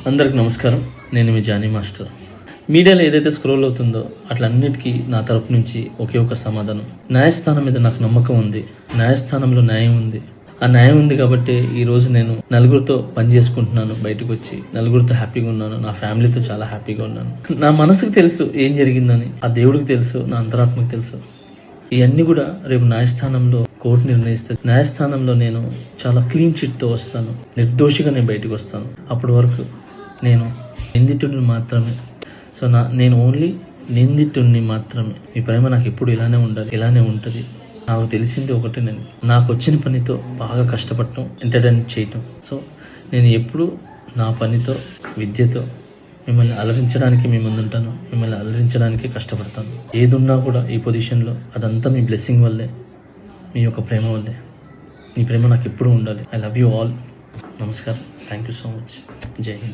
అందరికి నమస్కారం. నేను మీ జానీ మాస్టర్. మీడియాలో ఏదైతే స్క్రోల్ అవుతుందో అట్లన్నిటికీ నా తరపు నుంచి ఒకే ఒక సమాధానం. న్యాయస్థానం మీద నాకు నమ్మకం ఉంది. న్యాయస్థానంలో న్యాయం ఉంది. ఆ న్యాయం ఉంది కాబట్టి ఈ రోజు నేను నలుగురితో పని చేసుకుంటున్నాను. బయటకు వచ్చి నలుగురితో హ్యాపీగా ఉన్నాను. నా ఫ్యామిలీతో చాలా హ్యాపీగా ఉన్నాను. నా మనసుకు తెలుసు ఏం జరిగిందని, ఆ దేవుడికి తెలుసు, నా అంతరాత్మకు తెలుసు. ఇవన్నీ కూడా రేపు న్యాయస్థానంలో కోర్టు నిర్ణయిస్తుంది. న్యాయస్థానంలో నేను చాలా క్లీన్ చిట్తో వస్తాను. నిర్దోషిగా నేను బయటకు వస్తాను. అప్పటి వరకు నేను నిందితుడిని మాత్రమే. సో నేను ఓన్లీ నిందితుడిని మాత్రమే. మీ ప్రేమ నాకు ఎప్పుడు ఇలానే ఉండాలి, ఇలానే ఉంటుంది. నాకు తెలిసింది ఒకటి, నేను నాకు వచ్చిన పనితో బాగా కష్టపడటం, ఎంటర్టైన్ చేయటం. సో నేను ఎప్పుడు నా పనితో, విద్యతో మిమ్మల్ని అలరించడానికి మీ ముందుంటాను. మిమ్మల్ని అలరించడానికి కష్టపడతాను. ఏదున్నా కూడా ఈ పొజిషన్లో అదంతా మీ బ్లెస్సింగ్ వల్లే, మీ యొక్క ప్రేమ వల్లే. మీ ప్రేమ నాకు ఎప్పుడు ఉండాలి. I love you all. నమస్కారం. Thank you so much. జై హింద్.